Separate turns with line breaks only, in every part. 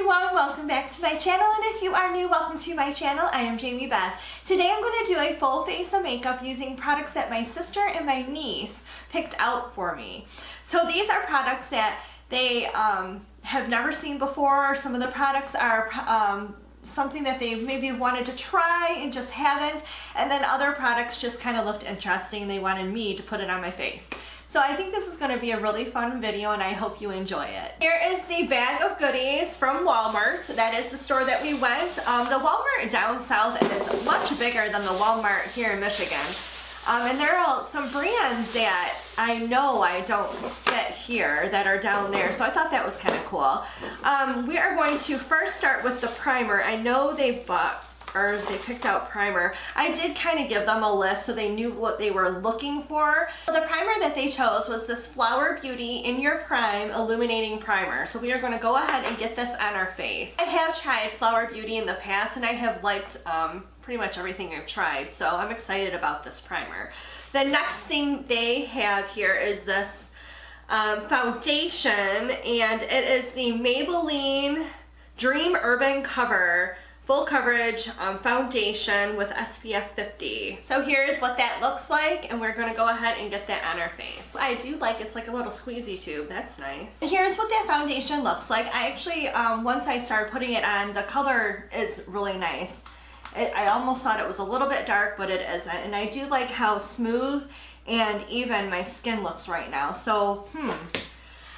everyone, welcome back to my channel, and if you are new, welcome to my channel. I am Jamie Beth. Today I'm going to do a full face of makeup using products that my sister and my niece picked out for me. So these are products that they have never seen before. Some of the products are something that they maybe wanted to try and just haven't, and then other products just kind of looked interesting. They wanted me to put it on my face. So I think this is going to be a really fun video, and I hope you enjoy it. Here is the bag of goodies from Walmart. That is the store that we went. The Walmart down south is much bigger than the Walmart here in Michigan. And there are some brands that I know I don't get here that are down there, so I thought that was kind of cool. We are going to first start with the primer. I know they picked out primer. I did kind of give them a list so they knew what they were looking for. The primer that they chose was this Flower Beauty In Your Prime Illuminating Primer. So we are going to go ahead and get this on our face. I have tried Flower Beauty in the past, and I have liked pretty much everything I've tried, so I'm excited about this primer. The next thing they have here is this foundation, and it is the Maybelline Dream Urban Cover Full Coverage Foundation with SPF 50. So here's what that looks like, and we're gonna go ahead and get that on our face. I do like, it's like a little squeezy tube, that's nice. And here's what that foundation looks like. I actually, once I started putting it on, the color is really nice. I almost thought it was a little bit dark, but it isn't. And I do like how smooth and even my skin looks right now. So,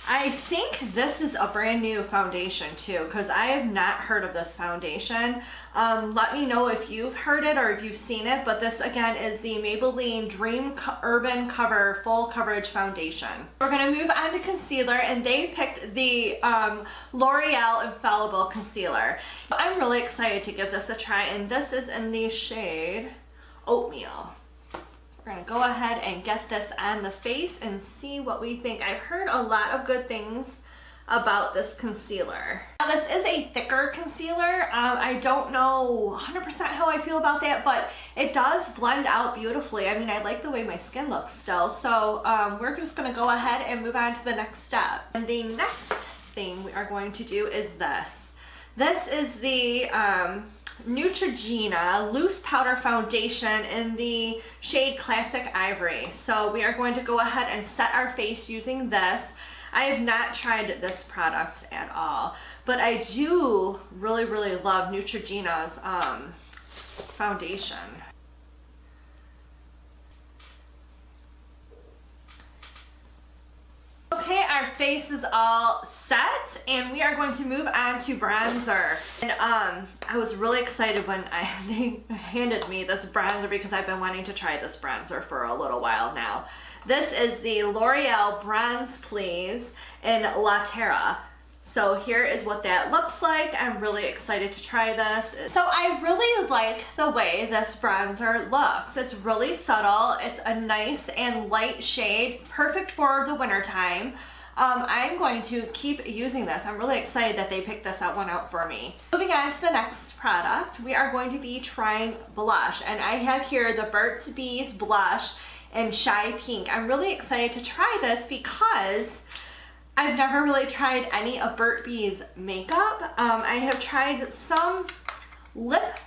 I think this is a brand new foundation too, because I have not heard of this foundation. Let me know if you've heard it or if you've seen it, but this again is the Maybelline Dream Urban Cover Full Coverage Foundation. We're gonna move on to concealer, and they picked the L'Oreal Infallible Concealer. I'm really excited to give this a try, and this is in the shade Oatmeal. We're gonna go ahead and get this on the face and see what we think. I've heard a lot of good things about this concealer. Now, this is a thicker concealer. I don't know 100% how I feel about that, but it does blend out beautifully. I mean, I like the way my skin looks still. So we're just gonna go ahead and move on to the next step. And the next thing we are going to do is this. This is the Neutrogena Loose Powder Foundation in the shade Classic Ivory. So we are going to go ahead and set our face using this. I have not tried this product at all, but I do really love Neutrogena's foundation. Okay, our face is all set, and we are going to move on to bronzer. And I was really excited when they handed me this bronzer, because I've been wanting to try this bronzer for a little while now. This is the L'Oreal Bronze Please in La Terra. So here is what that looks like. I'm really excited to try this. So I really like the way this bronzer looks. It's really subtle. It's a nice and light shade, perfect for the winter time. I'm going to keep using this. I'm really excited that they picked this one out for me. Moving on to the next product, we are going to be trying blush. And I have here the Burt's Bees blush in Shy Pink. I'm really excited to try this because I've never really tried any of Burt's Bees makeup. I have tried some lip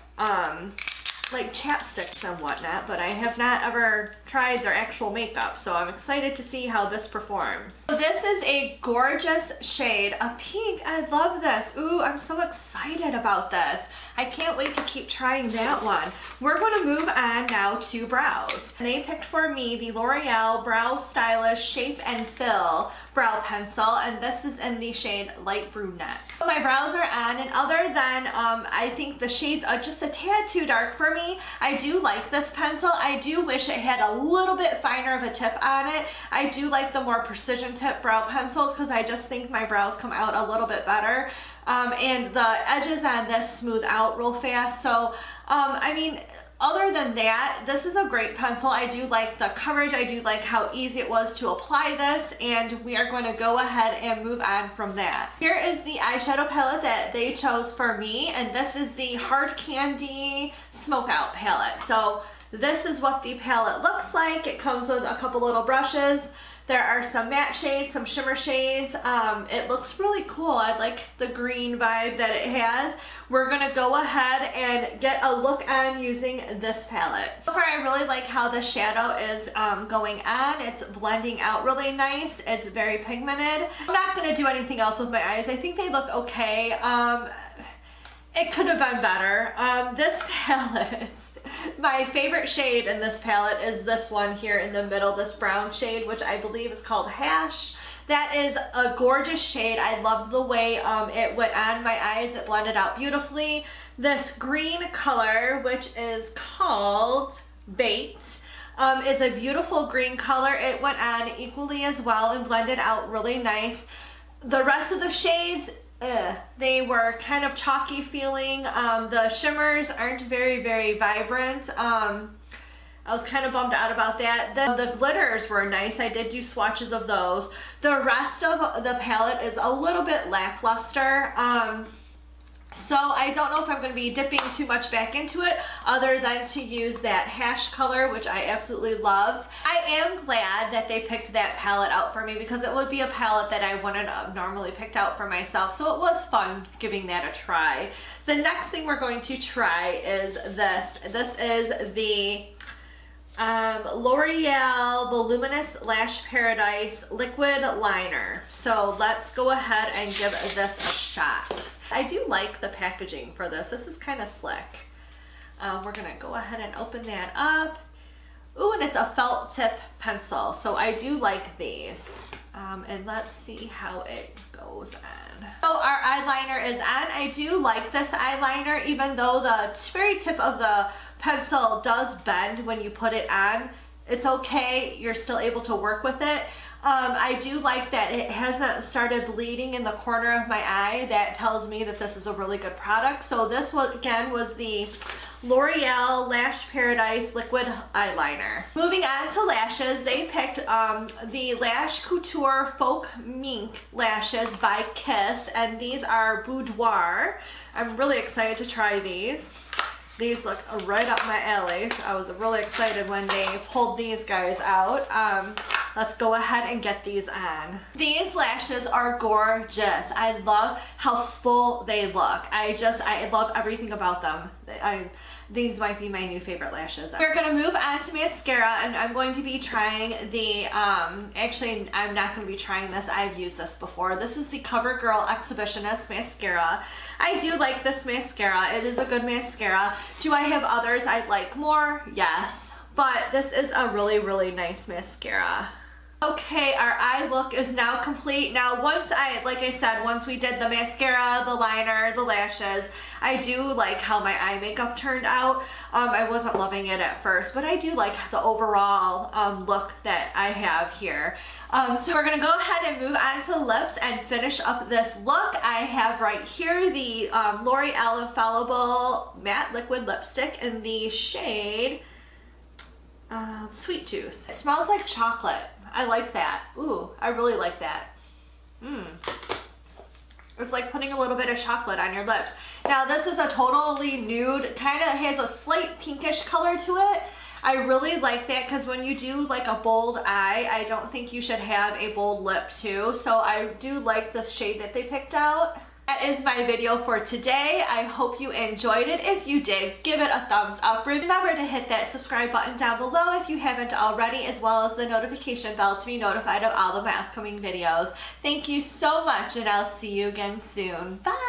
like chapsticks and whatnot, but I have not ever tried their actual makeup, so I'm excited to see how this performs. So this is a gorgeous shade of pink. I love this. Ooh, I'm so excited about this. I can't wait to keep trying that one. We're going to move on now to brows. They picked for me the L'Oreal Brow Stylish Shape and Fill Brow Pencil, and this is in the shade Light Brunette. So my brows are on, and other than I think the shades are just a tad too dark for me, I do like this pencil. I do wish it had a little bit finer of a tip on it. I do like the more precision tip brow pencils because I just think my brows come out a little bit better. And the edges on this smooth out real fast. So, I mean, other than that, this is a great pencil. I do like the coverage. I do like how easy it was to apply this, and we are going to go ahead and move on from that. Here is the eyeshadow palette that they chose for me, and this is the Hard Candy Smokeout palette. So this is what the palette looks like. It comes with a couple little brushes. There are some matte shades, some shimmer shades. It looks really cool. I like the green vibe that it has. We're gonna go ahead and get a look on using this palette. So far, I really like how the shadow is going on. It's blending out really nice. It's very pigmented. I'm not gonna do anything else with my eyes. I think they look okay. It could have been better. This palette, my favorite shade in this palette is this one here in the middle, this brown shade, which I believe is called Hash. That is a gorgeous shade. I loved the way it went on my eyes. It blended out beautifully. This green color, which is called Bait, is a beautiful green color. It went on equally as well and blended out really nice. The rest of the shades, they were kind of chalky feeling. The shimmers aren't very, very vibrant. I was kind of bummed out about that. The glitters were nice. I did do swatches of those. The rest of the palette is a little bit lackluster. So I don't know if I'm going to be dipping too much back into it other than to use that Hash color, which I absolutely loved. I am glad that they picked that palette out for me because it would be a palette that I wouldn't have normally picked out for myself. So it was fun giving that a try. The next thing we're going to try is this. This is the L'Oreal Voluminous Lash Paradise Liquid Liner. So let's go ahead and give this a shot. I do like the packaging for this. This is kind of slick. We're gonna go ahead and open that up. Ooh, and it's a felt tip pencil. So I do like these. And let's see how it goes on. So our eyeliner is on. I do like this eyeliner, even though the very tip of the pencil does bend when you put it on. It's okay, you're still able to work with it. I do like that it hasn't started bleeding in the corner of my eye. That tells me that this is a really good product. So this was, again, was the L'Oreal Lash Paradise Liquid Eyeliner. Moving on to lashes, they picked the Lash Couture Faux Mink lashes by Kiss, and these are Boudoir. I'm really excited to try these. These look right up my alley. I was really excited when they pulled these guys out. Let's go ahead and get these on. These lashes are gorgeous. I love how full they look. I love everything about them. These might be my new favorite lashes. We're gonna move on to mascara, and I'm going to be trying the, actually I'm not gonna be trying this, I've used this before. This is the CoverGirl Exhibitionist Mascara. I do like this mascara. It is a good mascara. Do I have others I'd like more? Yes. But this is a really, really nice mascara. Okay, our eye look is now complete. Now, like I said, once we did the mascara, the liner, the lashes, I do like how my eye makeup turned out. I wasn't loving it at first, but I do like the overall look that I have here. So we're gonna go ahead and move on to lips and finish up this look. I have right here the L'Oreal Infallible Matte Liquid Lipstick in the shade Sweet Tooth. It smells like chocolate. I like that. Ooh, I really like that. It's like putting a little bit of chocolate on your lips. Now this is a totally nude, kind of has a slight pinkish color to it. I really like that because when you do like a bold eye, I don't think you should have a bold lip too. So I do like the shade that they picked out. That is my video for today. I hope you enjoyed it. If you did, give it a thumbs up. Remember to hit that subscribe button down below if you haven't already, as well as the notification bell to be notified of all of my upcoming videos. Thank you so much, and I'll see you again soon. Bye!